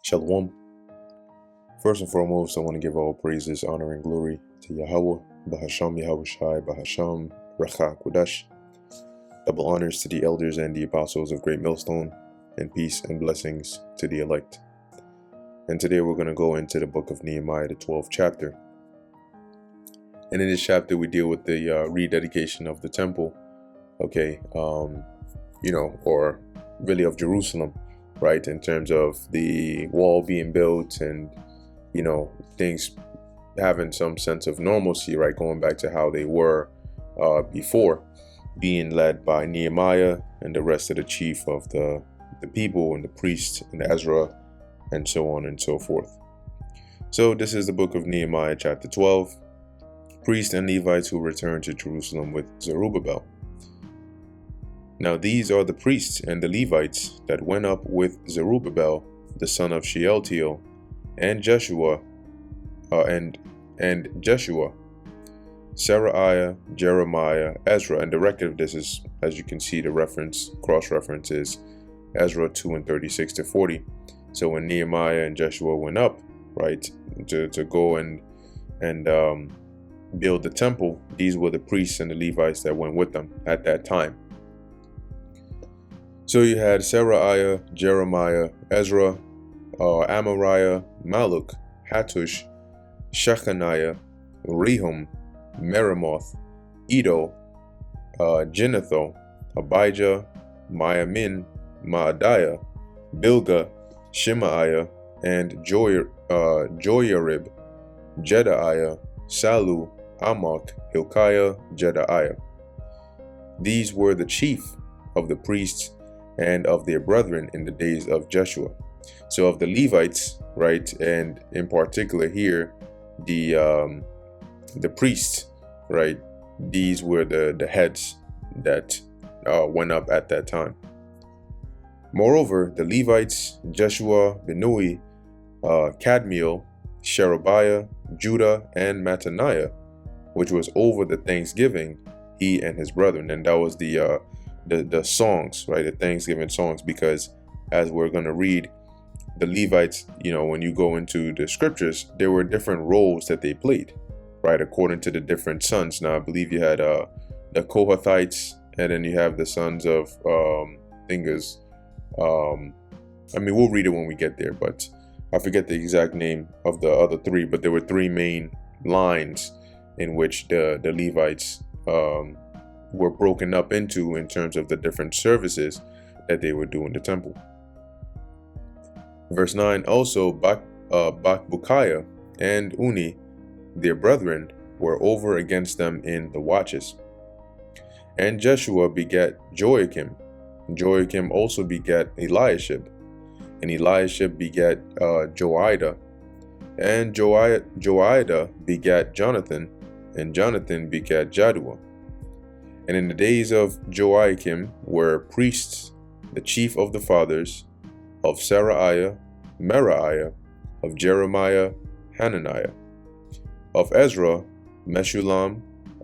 Shalom. First and foremost, I want to give all praises, honor, and glory to Yahweh, Bahasham Yahushai, Bahasham Recha Kodash. Double honors to the elders and the apostles of Great Millstone, and peace and blessings to the elect. And today we're going to go into the book of Nehemiah, the 12th chapter. And in this chapter, we deal with the rededication of the temple, or really of Jerusalem, right? In terms of the wall being built and, things having some sense of normalcy, right? Going back to how they were before, being led by Nehemiah and the rest of the chief of the people and the priests and Ezra and so on and so forth. So this is the book of Nehemiah chapter 12. Priests and Levites who returned to Jerusalem with Zerubbabel. Now these are the priests and the Levites that went up with Zerubbabel, the son of Shealtiel, and Jeshua, Seraiah, Jeremiah, Ezra. And the record of this is, as you can see, the cross-reference is Ezra 2 and 36 to 40. So when Nehemiah and Jeshua went up, right, to go and build the temple, these were the priests and the Levites that went with them at that time. So you had Seraiah, Jeremiah, Ezra, Amariah, Maluk, Hattush, Shechaniah, Rehum, Meremoth, Edo, Ginnatho, Abijah, Miamin, Maadiah, Bilgah, Shemaiah, and Joyarib, Jedaiah, Salu, Amok, Hilkiah, Jedaiah. These were the chief of the priests and of their brethren in the days of Jeshua. So of the Levites, right, and in particular here, the priests, right, these were the heads that went up at that time. Moreover, the Levites, Jeshua, Binui, Kadmiel, Sherebiah, Judah, and Mattaniah, which was over the thanksgiving, he and his brethren. And that was the songs, right, the Thanksgiving songs, because as we're going to read, the Levites, when you go into the scriptures, there were different roles that they played, right, according to the different sons. Now, I believe you had the Kohathites, and then you have the sons of Thingas. We'll read it when we get there, but I forget the exact name of the other three, but there were three main lines in which the Levites were broken up into in terms of the different services that they would do in the temple. Verse 9, also Bakbukiah and Uni, their brethren, were over against them in the watches. And Jeshua begat Joachim. Joachim also begat Eliashib. And Eliashib begat Joiada. And Joiada begat Jonathan. And Jonathan begat Jaddua. And in the days of Joachim were priests, the chief of the fathers, of Seraiah, Meraiah, of Jeremiah, Hananiah, of Ezra, Meshullam,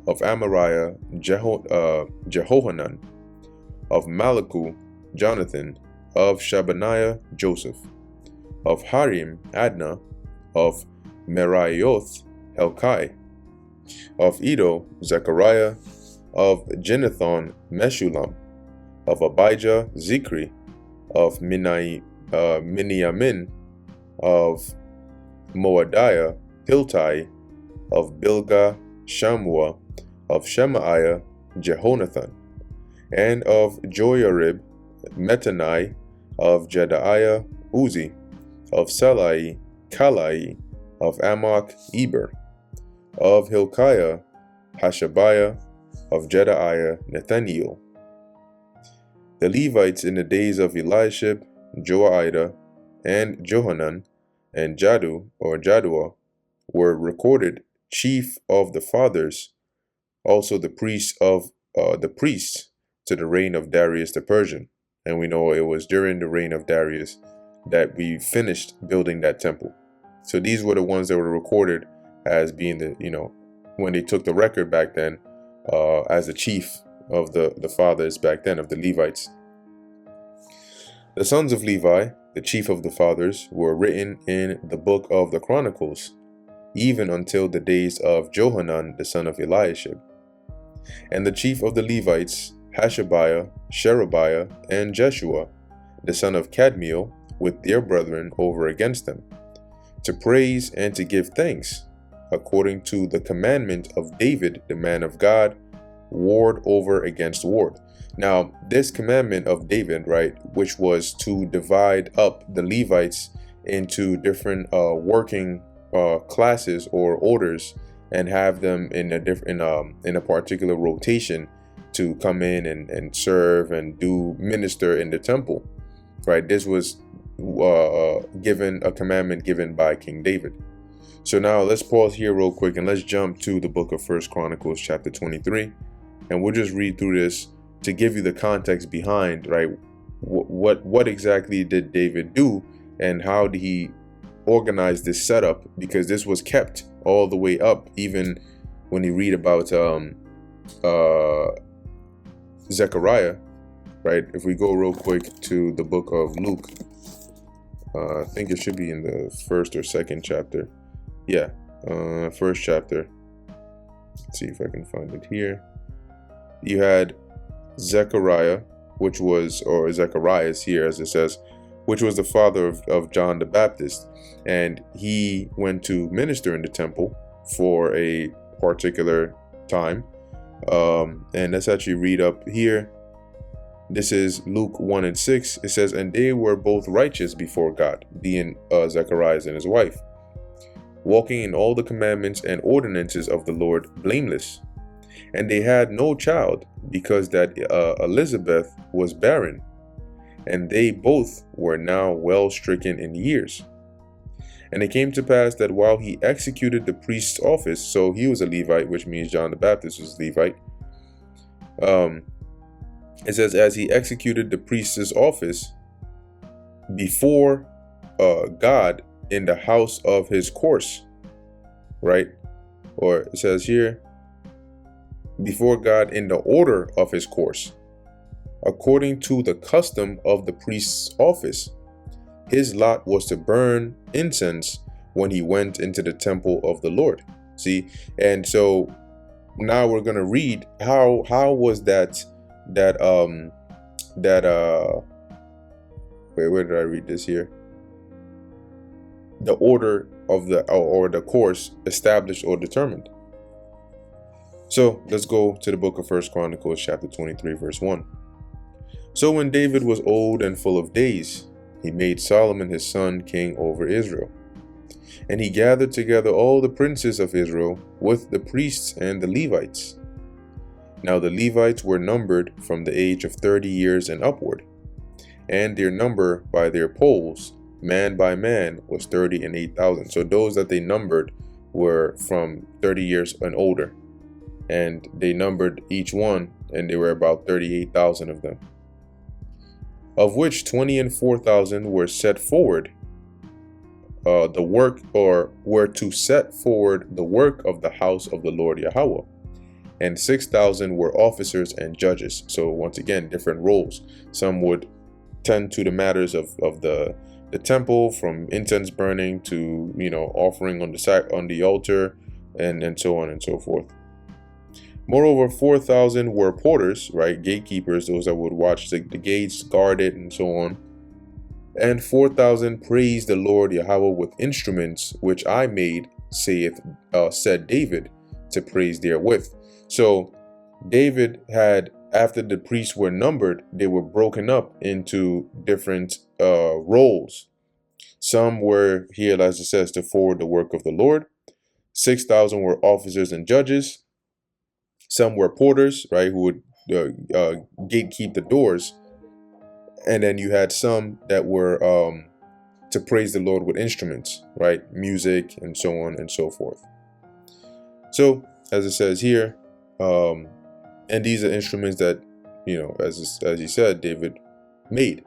of Amariah, Jehohanan, of Malachu, Jonathan, of Shabaniah, Joseph, of Harim, Adna, of Meraioth, Helkai, of Edo, Zechariah, of Ginnethon, Meshullam, of Abijah, Zikri, of Miniamin, of Moadiah, Hiltai, of Bilgah, Shamua, of Shemaiah, Jehonathan, and of Joyarib, Metanai, of Jedaiah, Uzi, of Salai, Kalai, of Amok, Eber, of Hilkiah, Hashabiah, of Jedaiah, Nathaniel. The Levites in the days of Eliashib, Joiada, and Johanan, and Jaddua, were recorded chief of the fathers, also the priests to the reign of Darius the Persian. And we know it was during the reign of Darius that we finished building that temple. So these were the ones that were recorded as being when they took the record back then, as the chief of the fathers back then, of the Levites. The sons of Levi, the chief of the fathers, were written in the book of the Chronicles, even until the days of Johanan the son of Eliashib. And the chief of the Levites, Hashabiah, Sherebiah, and Jeshua, the son of Kadmiel, with their brethren over against them, to praise and to give thanks, according to the commandment of David, the man of God, ward over against ward. Now, this commandment of David, right, which was to divide up the Levites into different working classes or orders, and have them in a particular rotation to come in and serve and do minister in the temple, right? This was given a commandment given by King David. So now let's pause here real quick and let's jump to the book of 1 Chronicles chapter 23, and we'll just read through this to give you the context behind, right? What exactly did David do, and how did he organize this setup? Because this was kept all the way up, even when you read about Zechariah, right? If we go real quick to the book of Luke, I think it should be in the first or second chapter. Yeah, first chapter. Let's see if I can find it here. You had Zechariah, which was, or Zecharias here as it says, which was the father of John the Baptist. And he went to minister in the temple for a particular time. And let's actually read up here. This is Luke 1:6. It says, and they were both righteous before God, being Zacharias and his wife, walking in all the commandments and ordinances of the Lord blameless. And they had no child, because that Elizabeth was barren, and they both were now well stricken in years. And it came to pass that while he executed the priest's office, so he was a Levite, which means John the Baptist was a Levite. It says, as he executed the priest's office before God in the house of his course, right? Or it says here, before God in the order of his course, according to the custom of the priest's office. His lot was to burn incense when he went into the temple of the Lord. See, and so now we're gonna read how was that where did I read this here? The order of the or the course established or determined. So let's go to the book of 1 Chronicles chapter 23 verse 1. So when David was old and full of days, he made Solomon his son king over Israel. And he gathered together all the princes of Israel with the priests and the Levites. Now the Levites were numbered from the age of 30 years and upward, and their number by their polls, man by man, was 38,000. So those that they numbered were from 30 years and older, and they numbered each one, and there were about 38,000 of them, of which 24,000 were set forward the work, or were to set forward the work of the house of the Lord Yahweh, and 6,000 were officers and judges. So once again, different roles. Some would tend to the matters of the temple, from incense burning to, you know, offering on the altar, and so on and so forth. Moreover, 4,000 were porters, right, gatekeepers, those that would watch the gates, guard it, and so on. And 4,000 praised the Lord Yahweh with instruments which I made, said David, to praise therewith. So David had, after the priests were numbered, they were broken up into different roles. Some were here, as it says, to forward the work of the Lord. 6,000 were officers and judges. Some were porters, right, who would gatekeep the doors. And then you had some that were to praise the Lord with instruments, right, music, and so on and so forth. So, as it says here, and these are instruments that, you know, as he said, David made.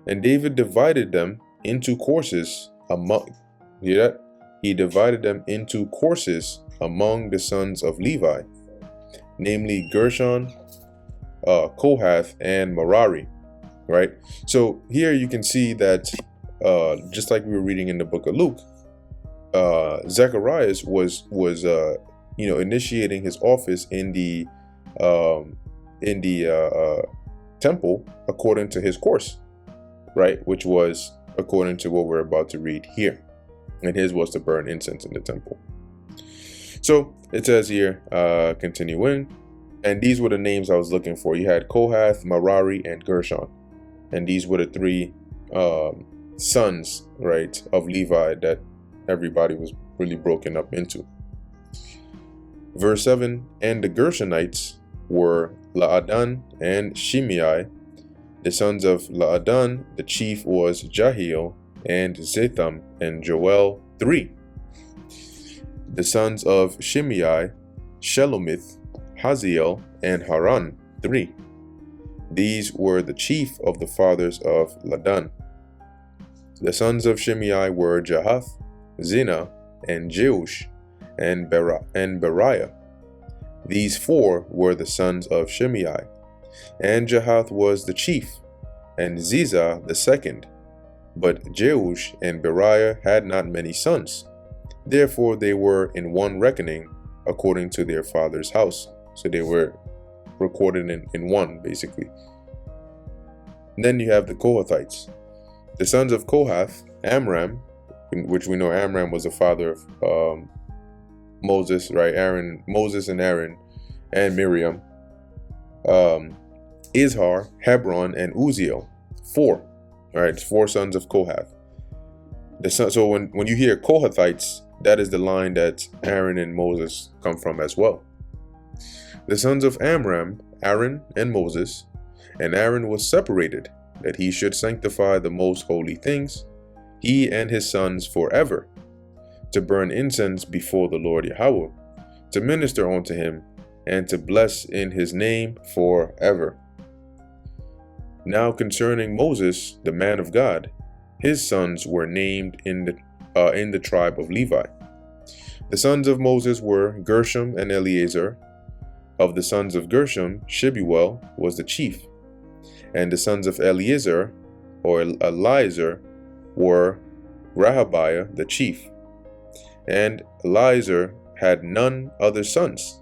And David divided them into courses among, hear that? He divided them into courses among the sons of Levi, namely Gershon, Kohath, and Merari. right? So here you can see that just like we were reading in the book of Luke, Zacharias was initiating his office in the temple according to his course, right? Which was according to what we're about to read here. And his was to burn incense in the temple. So it says here, continuing, and these were the names I was looking for. You had Kohath, Merari, and Gershon. And these were the three sons, right, of Levi that everybody was really broken up into. Verse 7, and the Gershonites were Laadan and Shimei. The sons of Laadan, the chief was Jahiel, and Zetham and Joel, 3. The sons of Shimei, Shelomith, Haziel, and Haran, 3. These were the chief of the fathers of Ladan. The sons of Shimei were Jahath, Zina, and Jeush, and Beriah. These 4 were the sons of Shimei, and Jahath was the chief, and Ziza the second. But Jeush and Beriah had not many sons. Therefore they were in one reckoning according to their father's house. So they were recorded in one, basically. And then you have the Kohathites. The sons of Kohath, Amram, which we know Amram was the father of Moses, right? Moses and Aaron and Miriam. Izhar, Hebron, and Uziel, 4. All right, it's 4 sons of Kohath. So when you hear Kohathites, that is the line that Aaron and Moses come from as well. The sons of Amram, Aaron and Moses, and Aaron was separated, that he should sanctify the most holy things, he and his sons forever, to burn incense before the Lord Yahweh, to minister unto him, and to bless in his name forever. Now concerning Moses, the man of God, his sons were named in the tribe of Levi. The sons of Moses were Gershom and Eleazar. Of the sons of Gershom, Shebuel was the chief. And the sons of Eleazar, or Eleazar, were Rehabiah the chief. And Eleazar had none other sons,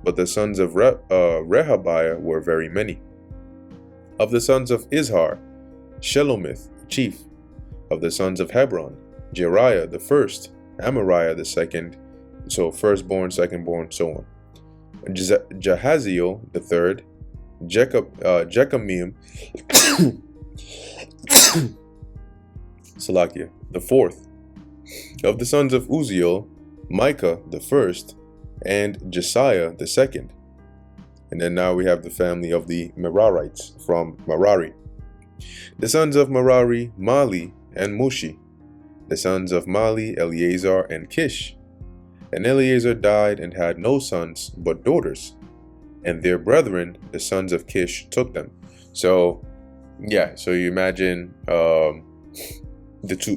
but the sons of Rehabiah were very many. Of the sons of Izhar, Shelomith the chief. Of the sons of Hebron, Jeriah the first, Amariah the second, so firstborn, secondborn, so on. Jahaziel the third, Jechamim, Salakia the fourth. Of the sons of Uziel, Micah the first, and Jesiah the second. And then now we have the family of the Merarites from Merari. The sons of Merari, Mali and Mushi. The sons of Mali, Eleazar and Kish. And Eleazar died and had no sons but daughters. And their brethren, the sons of Kish, took them. So, yeah, so you imagine the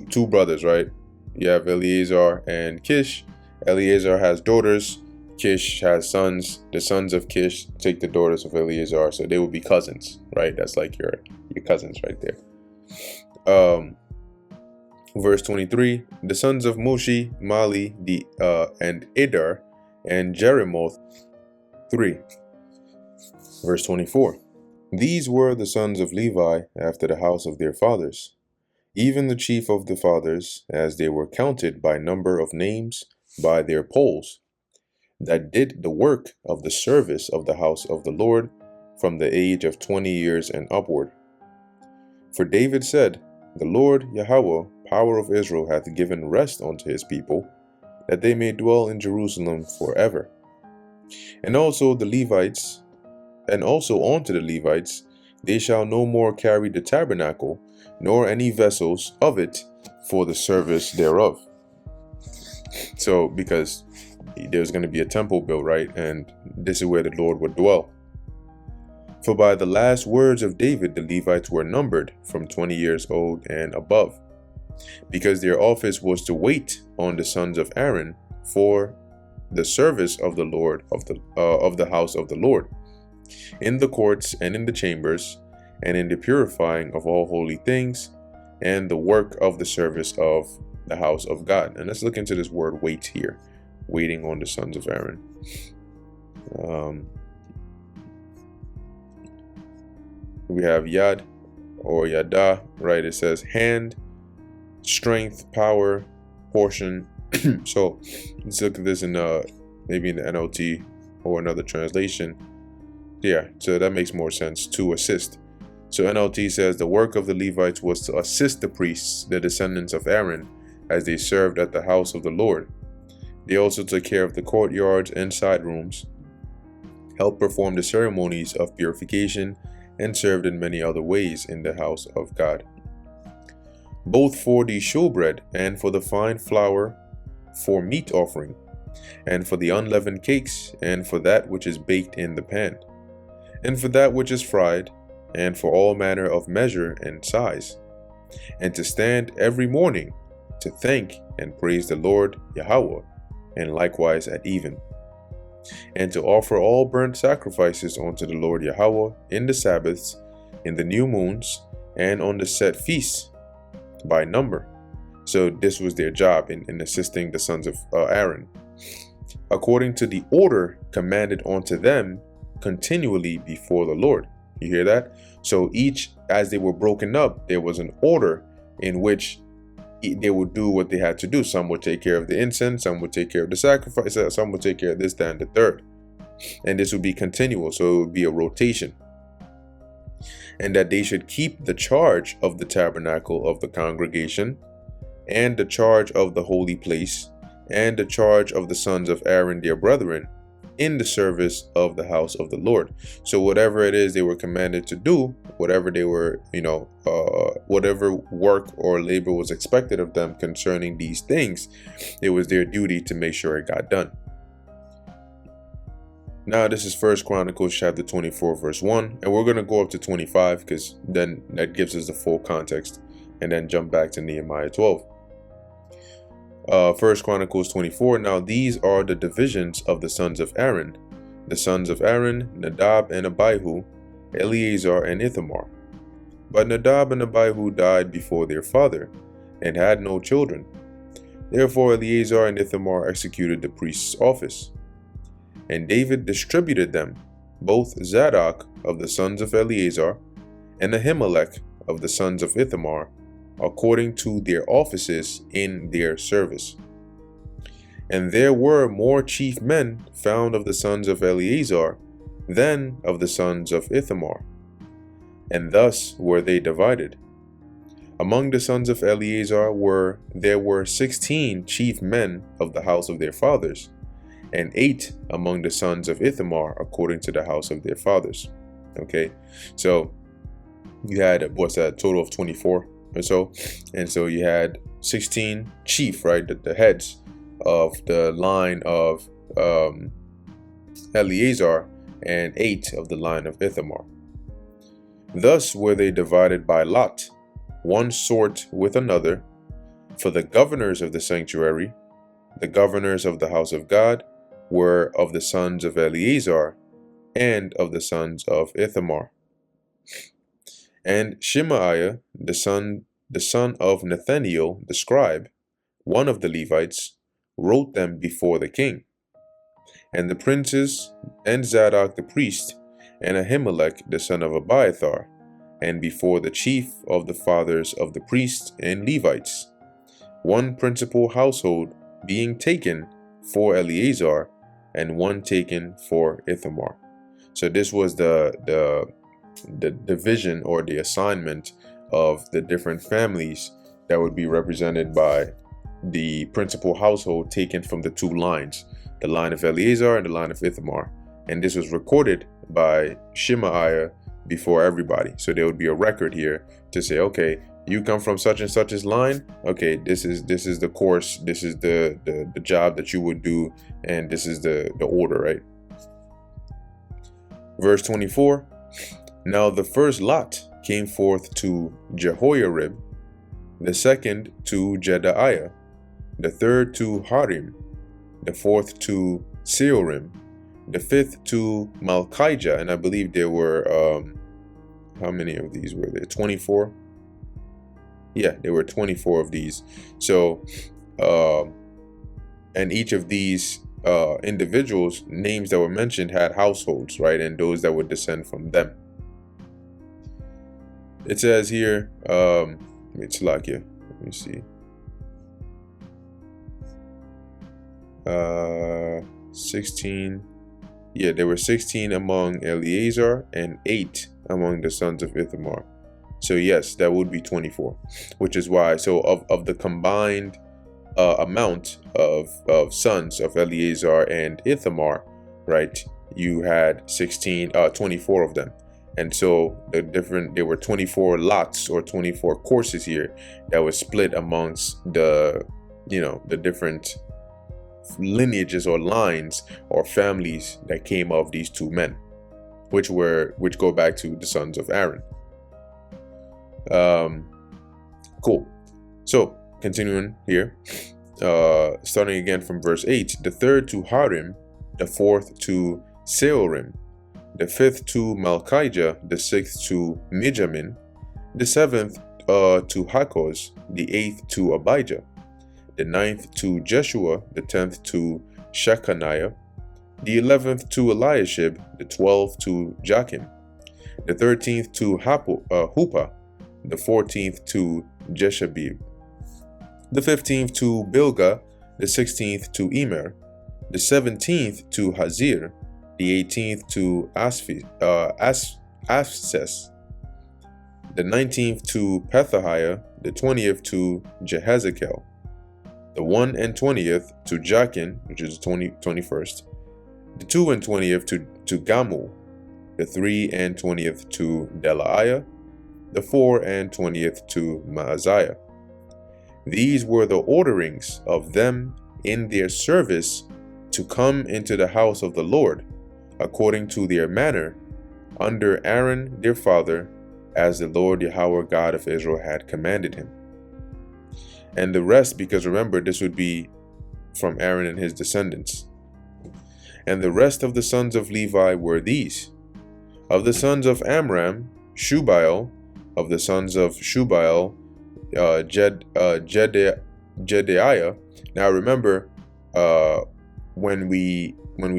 two brothers, right? You have Eleazar and Kish. Eleazar has daughters. Kish has sons. The sons of Kish take the daughters of Eleazar, so they would be cousins, right? That's like your cousins right there. Verse 23, the sons of Mushi, Mali, and Edar, and Jeremoth, 3. Verse 24, these were the sons of Levi after the house of their fathers, even the chief of the fathers, as they were counted by number of names, by their polls, that did the work of the service of the house of the Lord from the age of 20 years and upward. For David said, the Lord Yahweh, power of Israel, hath given rest unto his people, that they may dwell in Jerusalem forever. And also the Levites, and also unto the Levites, they shall no more carry the tabernacle, nor any vessels of it for the service thereof. So, because there's going to be a temple built, right? And this is where the Lord would dwell. For by the last words of David, the Levites were numbered from 20 years old and above, because their office was to wait on the sons of Aaron for the service of the Lord of the house of the Lord, in the courts and in the chambers, and in the purifying of all holy things, and the work of the service of the house of God. And let's look into this word wait here, waiting on the sons of Aaron. We have yad or yada, right? It says hand, strength, power, portion. So let's look at this in maybe in the NLT or another translation. Yeah, so that makes more sense, to assist. So NLT says the work of the Levites was to assist the priests, the descendants of Aaron, as they served at the house of the Lord. They also took care of the courtyards and side rooms, helped perform the ceremonies of purification, and served in many other ways in the house of God, both for the showbread and for the fine flour for meat offering, and for the unleavened cakes, and for that which is baked in the pan, and for that which is fried, and for all manner of measure and size, and to stand every morning to thank and praise the Lord Yahweh, and likewise at even, and to offer all burnt sacrifices unto the Lord Yahweh in the Sabbaths, in the new moons, and on the set feasts by number. So this was their job in assisting the sons of Aaron, according to the order commanded unto them continually before the Lord. You hear that? So each, as they were broken up, there was an order in which they would do what they had to do. Some would take care of the incense, some would take care of the sacrifice, some would take care of this, that, and the third. And this would be continual, so it would be a rotation. And that they should keep the charge of the tabernacle of the congregation, and the charge of the holy place, and the charge of the sons of Aaron their brethren, in the service of the house of the Lord. So whatever it is they were commanded to do, whatever they were, whatever work or labor was expected of them concerning these things, it was their duty to make sure it got done. Now this is 1 Chronicles chapter 24 verse 1, and we're going to go up to 25 because then that gives us the full context, and then jump back to Nehemiah 12. 1 Chronicles 24. Now these are the divisions of the sons of Aaron. The sons of Aaron, Nadab and Abihu, Eleazar and Ithamar. But Nadab and Abihu died before their father, and had no children. Therefore Eleazar and Ithamar executed the priest's office. And David distributed them, both Zadok of the sons of Eleazar, and Ahimelech of the sons of Ithamar, according to their offices in their service. And there were more chief men found of the sons of Eleazar than of the sons of Ithamar, and thus were they divided. Among the sons of Eleazar there were 16 chief men of the house of their fathers, and 8 among the sons of Ithamar according to the house of their fathers. Okay, so you had, what's that, total of 24 or so, and so you had 16 chief, right, the heads of the line of Eleazar, and 8 of the line of Ithamar. Thus were they divided by lot, one sort with another, for the governors of the sanctuary, the governors of the house of God, were of the sons of Eleazar and of the sons of Ithamar. And Shemaiah, the son of Nathaniel, the scribe, one of the Levites, wrote them before the king. And the princes, and Zadok the priest, and Ahimelech the son of Abiathar, and before the chief of the fathers of the priests and Levites, one principal household being taken for Eleazar, and one taken for Ithamar. So this was the division or the assignment of the different families that would be represented by the principal household taken from the two lines, the line of Eleazar and the line of Ithamar. And this was recorded by Shemaiah before everybody. So there would be a record here to say, okay, you come from such and such's line. Okay, this is the course, this is the job that you would do, and this is the order, right? Verse 24. Now the first lot came forth to Jehoiarib, the second to Jedaiah, the third to Harim, the fourth to Seorim, the fifth to Malchijah, and I believe there were how many of these were there? 24? Yeah, there were 24 of these. So, and each of these individuals, names that were mentioned, had households, right? And those that would descend from them. It says here, it's like here. Let me see. 16. Yeah, there were 16 among Eleazar and 8 among the sons of Ithamar. So yes, that would be 24, which is why, so of the combined amount of sons of Eleazar and Ithamar, right, you had 24 of them. And so there were 24 lots or 24 courses here that was split amongst the different lineages or lines or families that came of these two men, which go back to the sons of Aaron. Cool. So continuing here, starting again from verse 8, the third to Harim, the fourth to Seorim, the fifth to Malchijah, the sixth to Mijamin, the seventh to Hakkoz, the eighth to Abijah, the ninth to Jeshua, the 10th to Shechaniah, the 11th to Eliashib, the 12th to Jachim, the 13th to Huppah, the 14th to Jeshabib, the 15th to Bilgah, the 16th to Emer, the 17th to Hazir, the 18th to Asphes, the 19th to Pethahiah, the 20th to Jehezekel, the 21st to Jachin, which is the 21st, the 22nd to Gamul, the 23rd to Delaiah, the 24th to Maaziah. These were the orderings of them in their service to come into the house of the Lord, according to their manner, under Aaron their father, as the Lord Yahweh God of Israel had commanded him. And the rest, because remember, this would be from Aaron and his descendants. And the rest of the sons of Levi were these: of the sons of Amram, Shubael; of the sons of Shubael, Jedaiah. Now remember, when we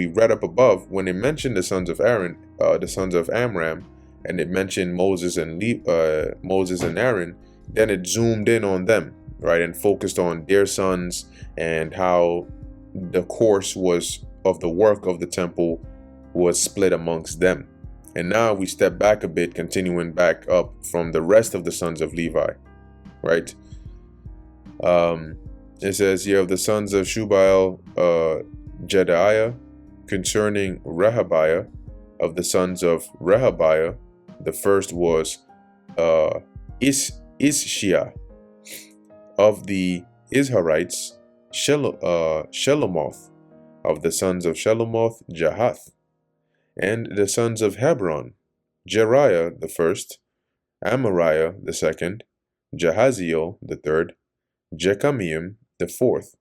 read up above, when it mentioned the sons of Aaron, the sons of Amram, and it mentioned Moses and Aaron, then it zoomed in on them, right, and focused on their sons and how the course was of the work of the temple was split amongst them. And now we step back a bit, continuing back up from the rest of the sons of Levi, right? It says here, of the sons of Shubael, Jedaiah, concerning Rehabiah; of the sons of Rehabiah, the first was Ishia; of the Izharites, Shelomoth; of the sons of Shelomoth, Jahath; and the sons of Hebron, Jeriah the first, Amariah the second, Jahaziel the third, Jekameam the fourth;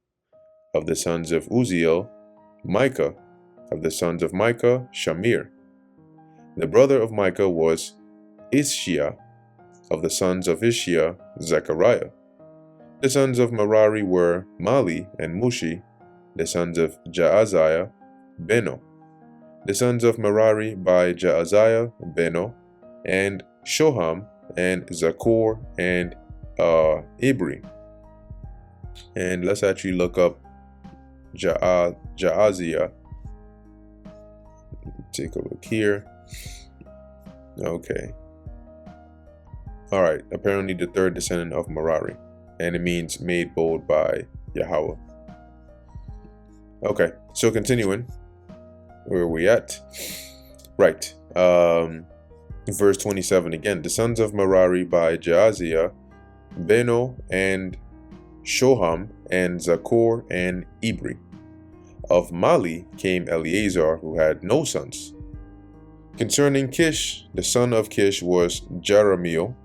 of the sons of Uziel, Micah; of the sons of Micah, Shamir. The brother of Micah was Ishia; of the sons of Ishia, Zechariah. The sons of Merari were Mali and Mushi; the sons of Jaaziah, Beno. The sons of Merari by Jaaziah, Beno, and Shoham, and Zakur, and Ibri. And let's actually look up Jaaziah. Take a look here. Okay. All right. Apparently the third descendant of Merari, and it means made bold by Yahweh. Okay. So continuing, where are we at? Right. Verse 27 again. The sons of Merari by Jaaziah, Beno, and Shoham, and Zakur, and Ibri. Of Mali came Eleazar, who had no sons. Concerning Kish, the son of Kish was Jeremiel.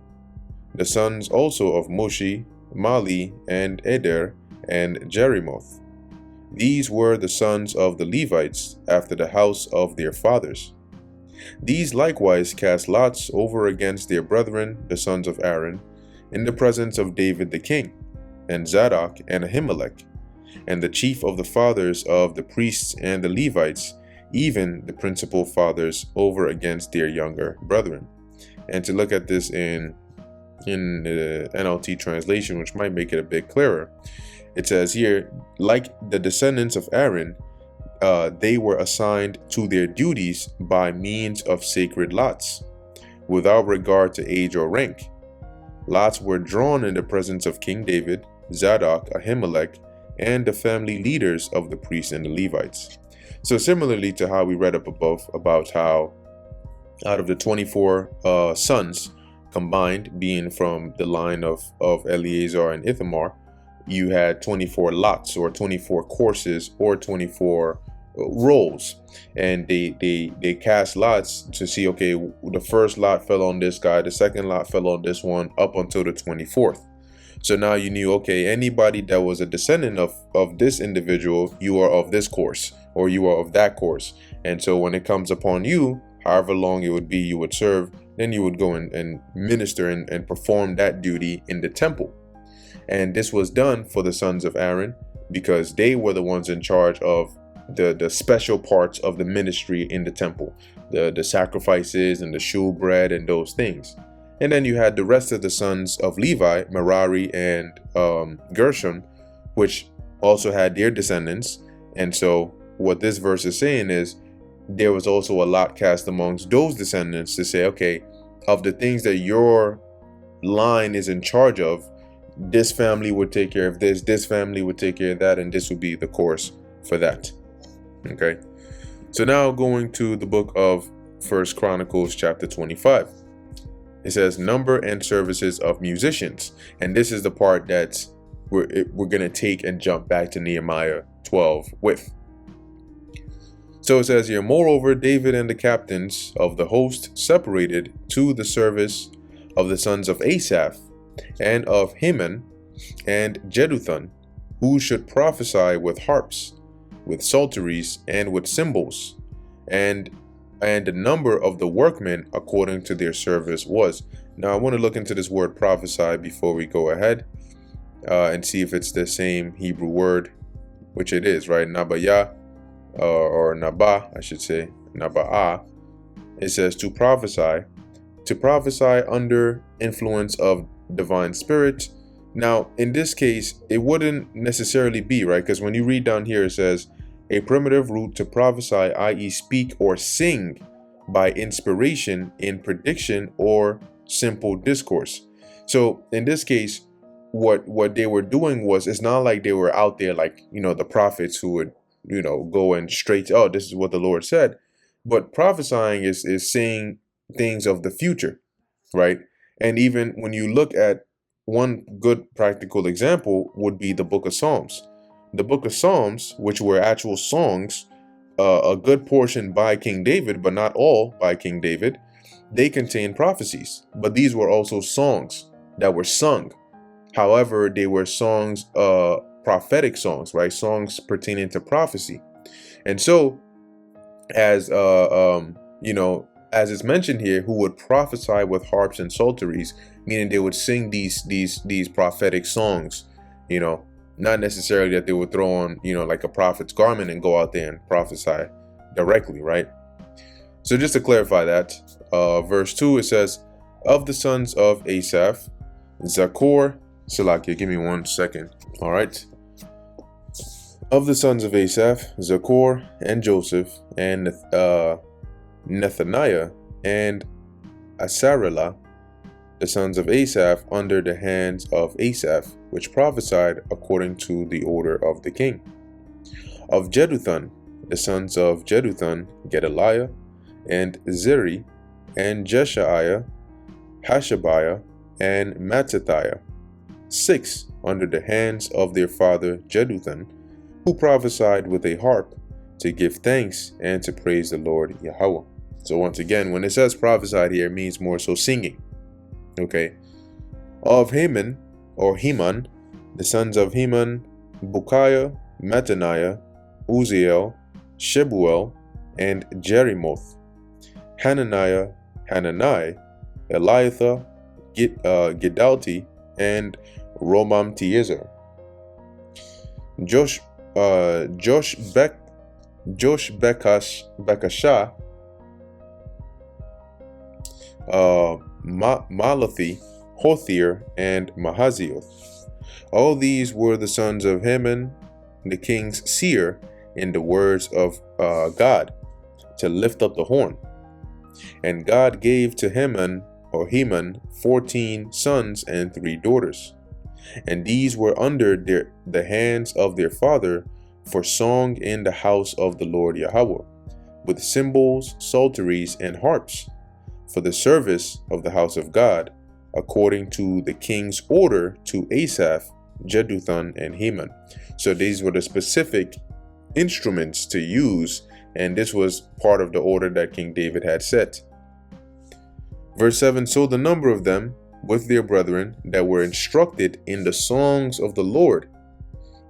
The sons also of Mushi, Mali, and Eder, and Jerimoth. These were the sons of the Levites after the house of their fathers. These likewise cast lots over against their brethren, the sons of Aaron, in the presence of David the king, and Zadok and Ahimelech, and the chief of the fathers of the priests and the Levites, even the principal fathers, over against their younger brethren. And to look at this in the NLT translation, which might make it a bit clearer, it says here, like the descendants of Aaron, they were assigned to their duties by means of sacred lots, without regard to age or rank. Lots were drawn in the presence of King David, Zadok, Ahimelech, and the family leaders of the priests and the Levites. So similarly to how we read up above about how out of the 24 sons combined, being from the line of Eleazar and Ithamar, you had 24 lots or 24 courses or 24 roles, and they cast lots to see, okay, the first lot fell on this guy, the second lot fell on this one, up until the 24th. So now you knew, okay, anybody that was a descendant of this individual, you are of this course or you are of that course. And so when it comes upon you, however long it would be you would serve, then you would go and minister and perform that duty in the temple. And this was done for the sons of Aaron because they were the ones in charge of the special parts of the ministry in the temple, the sacrifices and the shewbread and those things. And then you had the rest of the sons of Levi, Merari and Gershon, which also had their descendants. And so what this verse is saying is there was also a lot cast amongst those descendants to say, okay, of the things that your line is in charge of, this family would take care of this family would take care of that, and this would be the course for that. Okay, so now going to the book of First Chronicles chapter 25. It says number and services of musicians, and this is the part that's we're going to take and jump back to Nehemiah 12 with. So it says here, moreover, David and the captains of the host separated to the service of the sons of Asaph and of Heman and Jeduthun, who should prophesy with harps, with psalteries, and with cymbals, and the number of the workmen according to their service was. Now I want to look into this word prophesy before we go ahead and see if it's the same Hebrew word, which it is, right? Nabaya, or Naba, I should say, Naba'ah. It says to prophesy under influence of divine spirit. Now in this case it wouldn't necessarily be, right? Because when you read down here it says a primitive root to prophesy, i.e. speak or sing by inspiration, in prediction, or simple discourse. So in this case, what they were doing was, it's not like they were out there like, the prophets who would, go and straight, oh, this is what the Lord said. But prophesying is saying things of the future, right? And even when you look at one good practical example would be the book of Psalms. The book of Psalms, which were actual songs, a good portion by King David, but not all by King David, they contain prophecies. But these were also songs that were sung. However, they were songs, prophetic songs, right? Songs pertaining to prophecy. And so, as it's mentioned here, who would prophesy with harps and psalteries, meaning they would sing these prophetic songs, not necessarily that they would throw on, like a prophet's garment and go out there and prophesy directly, right? So just to clarify that, verse 2, it says, of the sons of Asaph, Zakor, Salakia, give me 1 second. All right. Of the sons of Asaph, Zakor and Joseph and Nethaniah and Asarela, the sons of Asaph, under the hands of Asaph, which prophesied according to the order of the king. Of Jeduthun, the sons of Jeduthun, Gedaliah, and Zeri, and Jeshaiah, Hashabiah, and Mattithiah, 6 under the hands of their father Jeduthun, who prophesied with a harp to give thanks and to praise the Lord Yahweh. So once again, when it says prophesied here, it means more so singing. Okay. Of Heman, or Heman, the sons of Heman, Bukiah, Mattaniah, Uziel, Shebuel, and Jerimoth, Hananiah, Hanani, Eliathah, Gidalti, and Romamtiezer. Josh Bekashah, Malathi, Hothir, and Mahazioth. All these were the sons of Heman, the king's seer, in the words of God, to lift up the horn. And God gave to Heman 14 sons and 3 daughters. And these were under the hands of their father for song in the house of the Lord Yahweh, with cymbals, psalteries, and harps, for the service of the house of God, according to the king's order to Asaph, Jeduthun, and Heman. So these were the specific instruments to use, and this was part of the order that King David had set. Verse 7, so the number of them with their brethren that were instructed in the songs of the Lord,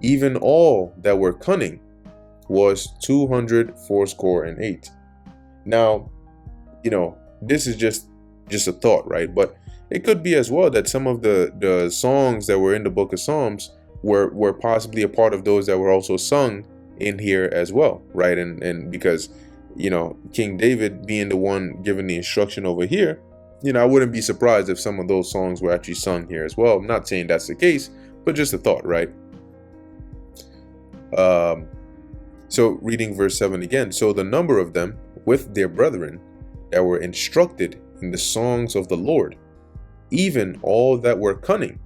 even all that were cunning, was 268. Now, this is just a thought, right? But it could be as well that some of the songs that were in the book of Psalms were possibly a part of those that were also sung in here as well, right? And because, King David being the one given the instruction over here, I wouldn't be surprised if some of those songs were actually sung here as well. I'm not saying that's the case, but just a thought, right? So reading verse 7 again. So the number of them with their brethren that were instructed in the songs of the Lord, even all that were cunning,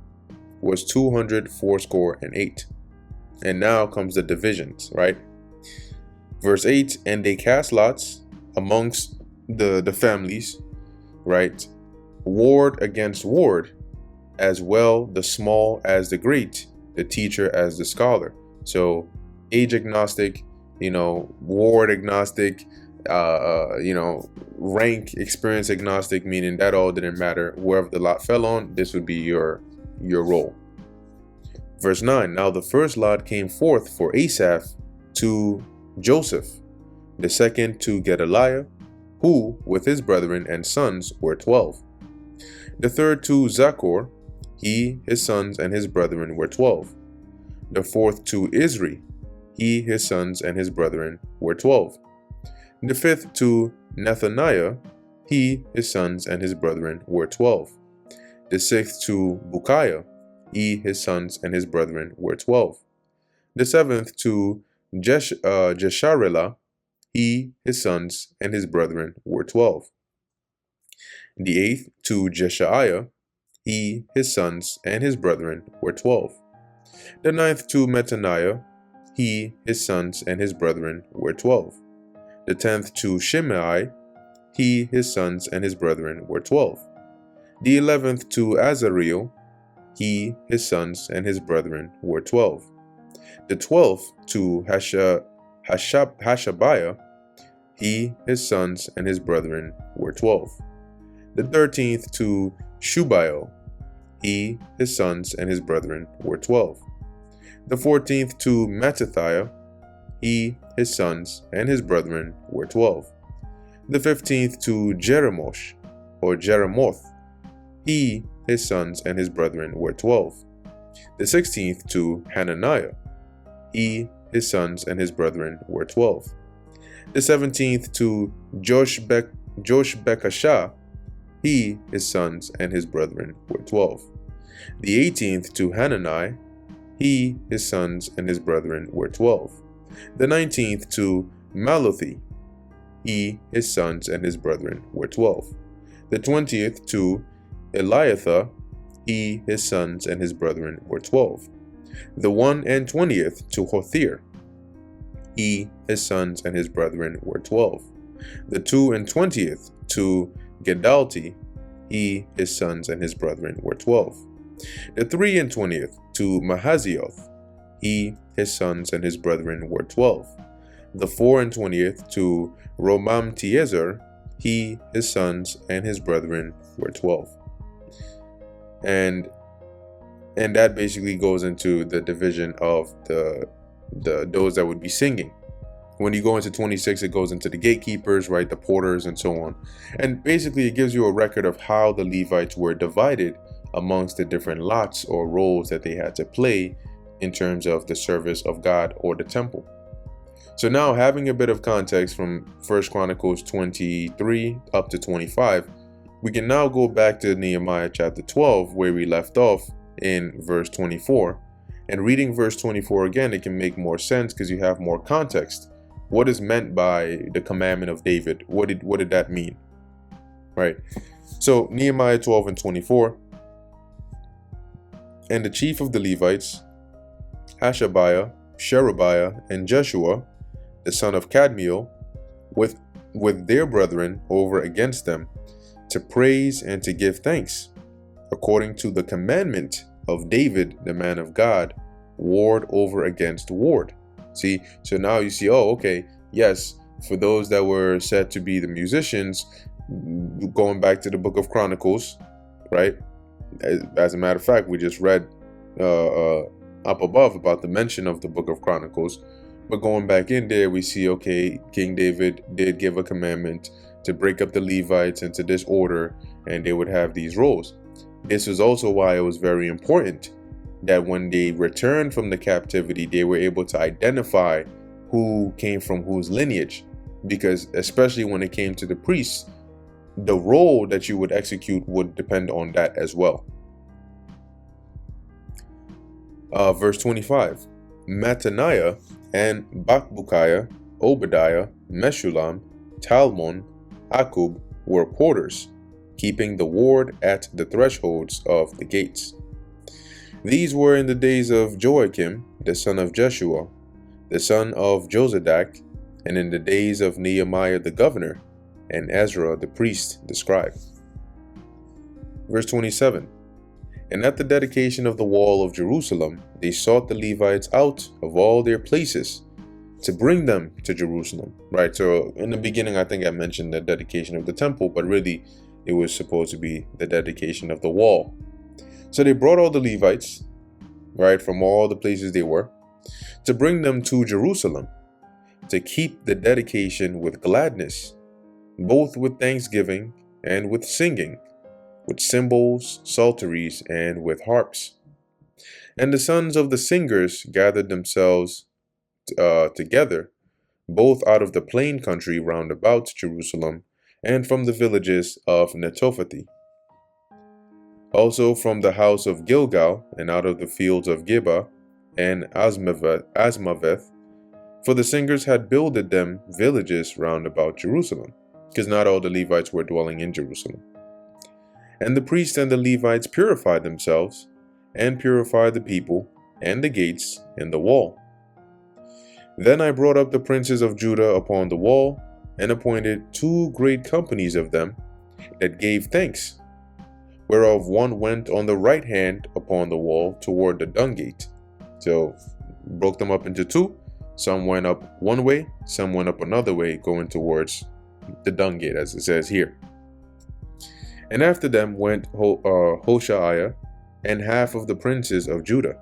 was 268. And now comes the divisions, right? Verse 8, and they cast lots amongst the families, right? Ward against ward, as well the small as the great, the teacher as the scholar. So age agnostic, ward agnostic, rank experience agnostic, meaning that all didn't matter. Wherever the lot fell on, this would be your role. Verse 9, now the first lot came forth for Asaph to Joseph, the second to Gedaliah, who with his brethren and sons were 12. The third to Zachor, he, his sons, and his brethren were 12. The fourth to Isri, he, his sons, and his brethren were 12. The fifth to Nethaniah, he, his sons, and his brethren were 12. The sixth to Bukiah, he, his sons, and his brethren were 12. The seventh to Jesharelah, he, his sons, and his brethren were 12. The eighth to Jeshaiah, he, his sons, and his brethren were 12. The ninth to Mattaniah, he, his sons, and his brethren were 12. The 10th to Shimei, he, his sons, and his brethren were 12. The 11th to Azareel, he, his sons, and his brethren were 12. The 12th to Hashabiah, he, his sons, and his brethren were 12. The 13th to Shubael, he, his sons, and his brethren were 12. The 14th to Mattathiah, he, his sons, and his brethren were 12. The 15th to Jeremoth, or Jeremoth, he, his sons, and his brethren were 12. The 16th to Hananiah, he, his sons, and his brethren were 12. The 17th to Joshbekashah, he, his sons, and his brethren were 12. The 18th to Hanani, he, his sons, and his brethren were 12. The 19th to Malathi, he, his sons, and his brethren were 12. The 20th to Eliathah, he, his sons, and his brethren were 12. The 21st to Hothir, he, his sons, and his brethren were 12. The 22nd to Gedalti, he, his sons, and his brethren were 12. The 23rd to Mahazioth, he, his sons, and his brethren were 12. The 24th to Romamtiezer, he, his sons, and his brethren were 12. And that basically goes into the division of the those that would be singing, When you go into 26, it goes into the gatekeepers, right, the porters, and so on. And basically, it gives you a record of how the Levites were divided amongst the different lots or roles that they had to play in terms of the service of God or the temple. So now, having a bit of context from 1 Chronicles 23 up to 25, we can now go back to Nehemiah chapter 12, where we left off in verse 24. And reading verse 24 again, it can make more sense because you have more context. What is meant by the commandment of David? What did that mean? Right? So Nehemiah 12 and 24. And the chief of the Levites, Hashabiah, Sherebiah, and Jeshua, the son of Kadmiel, with their brethren over against them, to praise and to give thanks, according to the commandment of David, the man of God, ward over against ward. See, so now you see, oh, okay, yes, for those that were said to be the musicians, going back to the book of Chronicles, right? As a matter of fact, we just read up above about the mention of the book of Chronicles. But going back in there, we see, okay, King David did give a commandment to break up the Levites into this order, and they would have these roles. This is also why it was very important that when they returned from the captivity, they were able to identify who came from whose lineage. Because especially when it came to the priests, the role that you would execute would depend on that as well. Verse 25, Mattaniah and Bakbukiah, Obadiah, Meshullam, Talmon, Akub were porters, keeping the ward at the thresholds of the gates. These were in the days of Joachim, the son of Jeshua, the son of Josadak, and in the days of Nehemiah the governor, and Ezra the priest, the scribe. Verse 27, And at the dedication of the wall of Jerusalem, they sought the Levites out of all their places to bring them to Jerusalem. Right, so in the beginning, I think I mentioned the dedication of the temple, but really it was supposed to be the dedication of the wall. So they brought all the Levites, right, from all the places they were, to bring them to Jerusalem, to keep the dedication with gladness, both with thanksgiving and with singing, with cymbals, psalteries, and with harps. And the sons of the singers gathered themselves together, both out of the plain country round about Jerusalem, and from the villages of Netophathi. Also from the house of Gilgal, and out of the fields of Gibeah and Asmaveth, for the singers had builded them villages round about Jerusalem, because not all the Levites were dwelling in Jerusalem. And the priests and the Levites purified themselves, and purified the people, and the gates, and the wall. Then I brought up the princes of Judah upon the wall, and appointed 2 great companies of them, that gave thanks, whereof one went on the right hand upon the wall toward the dung gate. So broke them up into 2. Some went up one way, some went up another way, going towards the dung gate, as it says here. And after them went Hoshaiah, and half of the princes of Judah,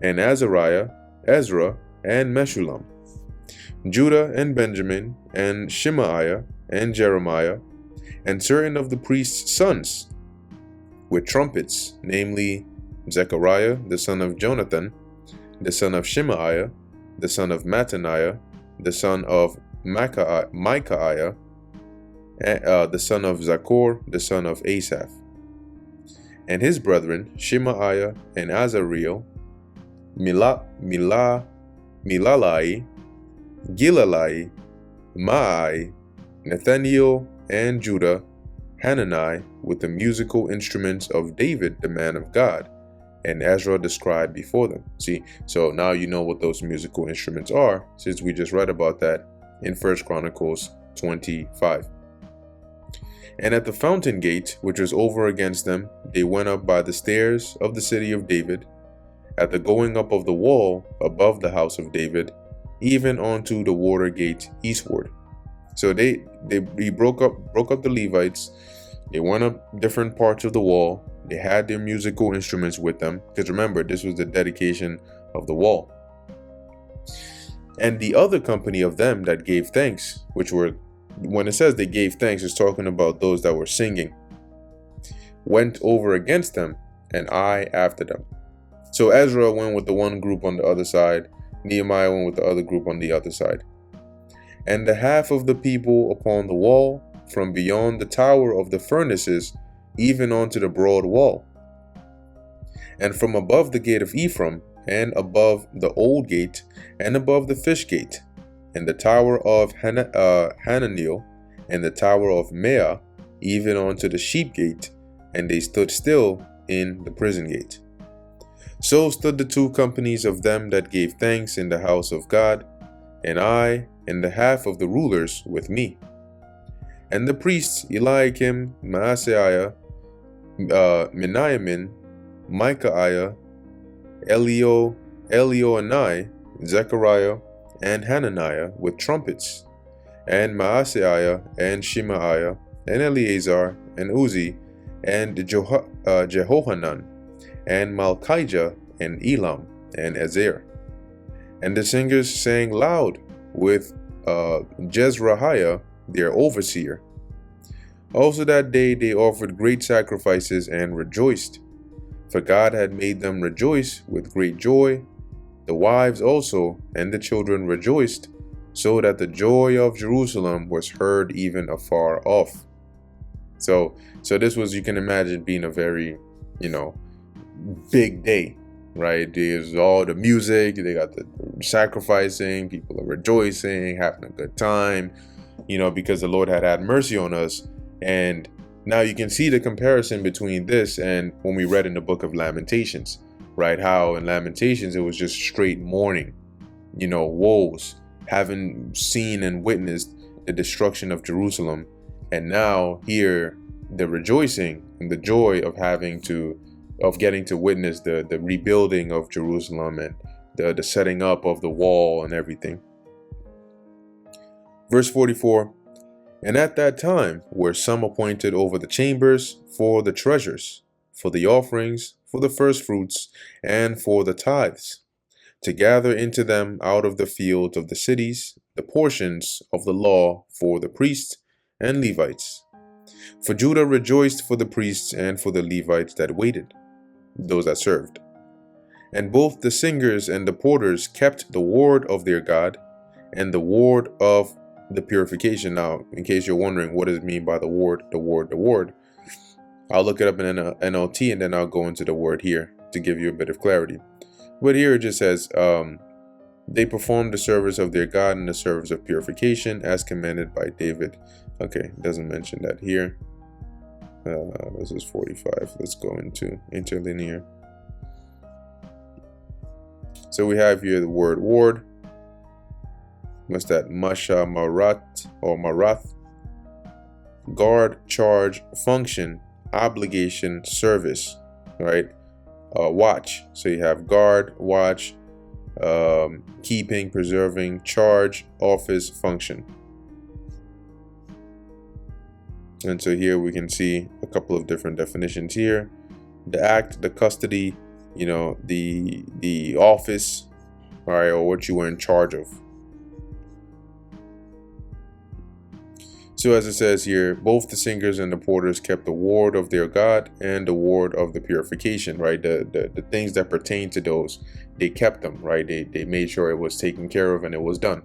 and Azariah, Ezra, and Meshullam, Judah and Benjamin, and Shemaiah, and Jeremiah, and certain of the priests' sons, with trumpets, namely Zechariah, the son of Jonathan, the son of Shemaiah, the son of Mattaniah, the son of Micaiah, the son of Zachor, the son of Asaph, and his brethren Shemaiah and Azariel, Milalai, Gilalai, Maai, Nathaniel, and Judah, Hanani, with the musical instruments of David, the man of God, and Ezra the scribe before them. See, so now you know what those musical instruments are, since we just read about that in 1 Chronicles 25. And at the fountain gate, which was over against them, they went up by the stairs of the city of David, at the going up of the wall above the house of David, even onto the water gate eastward. So they broke up the Levites. They went up different parts of the wall. They had their musical instruments with them, because remember, this was the dedication of the wall. And the other company of them that gave thanks, which were, when it says they gave thanks, it's talking about those that were singing, went over against them, and I after them. So Ezra went with the one group on the other side, Nehemiah went with the other group on the other side. And the half of the people upon the wall, from beyond the tower of the furnaces, even unto the broad wall, and from above the gate of Ephraim, and above the old gate, and above the fish gate, and the tower of Hananiel, and the tower of Mea, even unto the sheep gate, and they stood still in the prison gate. So stood the two companies of them that gave thanks in the house of God, and I and the half of the rulers with me. And the priests Eliakim, Maaseiah, Miniamin, Micaiah, Elioenai, Zechariah, and Hananiah with trumpets, and Maaseiah, and Shemaiah, and Eleazar, and Uzi, and Jehohanan, and Malchijah, and Elam, and Ezer. And the singers sang loud with Jezrahiah, their overseer. Also that day they offered great sacrifices and rejoiced, for God had made them rejoice with great joy. The wives also and the children rejoiced, so that the joy of Jerusalem was heard even afar off. So this was, you can imagine, being a very, big day, right? There's all the music, they got the sacrificing, people are rejoicing, having a good time, because the Lord had mercy on us. And now you can see the comparison between this and when we read in the book of Lamentations, right? How in Lamentations it was just straight mourning, woes, having seen and witnessed the destruction of Jerusalem. And now here the rejoicing and the joy of getting to witness the rebuilding of Jerusalem and the setting up of the wall and everything. Verse 44, and at that time were some appointed over the chambers for the treasures, for the offerings, for the first fruits, and for the tithes, to gather into them out of the fields of the cities the portions of the law for the priests and Levites. For Judah rejoiced for the priests and for the Levites that waited, those that served. And both the singers and the porters kept the ward of their God and the ward of the purification. Now, in case you're wondering, what does it mean by the ward? I'll look it up in NLT and then I'll go into the word here to give you a bit of clarity. But here it just says, they performed the service of their God and the service of purification as commanded by David. Okay, it doesn't mention that here. This is 45. Let's go into interlinear. So we have here the word ward. What's that? Masha Marat or Marath. Guard, charge, function, obligation, service, right? Watch. So you have guard, watch, keeping, preserving, charge, office, function. And so here we can see a couple of different definitions here. The act, the custody, the office, all right, or what you were in charge of. So as it says here, both the singers and the porters kept the ward of their God and the ward of the purification, right? The things that pertain to those, they kept them, right? They made sure it was taken care of and it was done,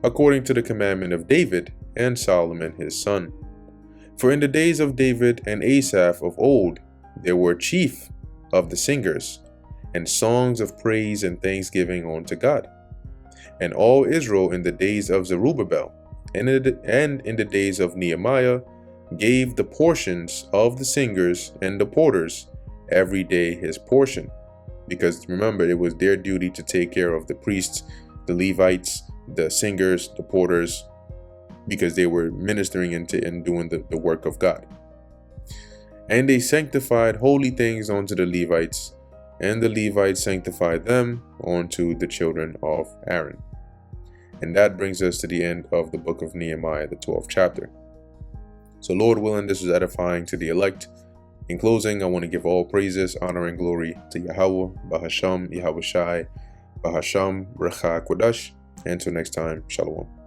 according to the commandment of David and Solomon his son. For in the days of David and Asaph of old, there were chief of the singers, and songs of praise and thanksgiving unto God. And all Israel in the days of Zerubbabel, and in the days of Nehemiah, gave the portions of the singers and the porters every day his portion. Because remember, it was their duty to take care of the priests, the Levites, the singers, the porters, because they were ministering and doing the work of God. And they sanctified holy things unto the Levites, and the Levites sanctified them unto the children of Aaron. And that brings us to the end of the book of Nehemiah, the 12th chapter. So Lord willing, this is edifying to the elect. In closing, I want to give all praises, honor, and glory to Yahweh, Bahasham, Yahushai, Bahasham Recha Kodash. Until next time, Shalom.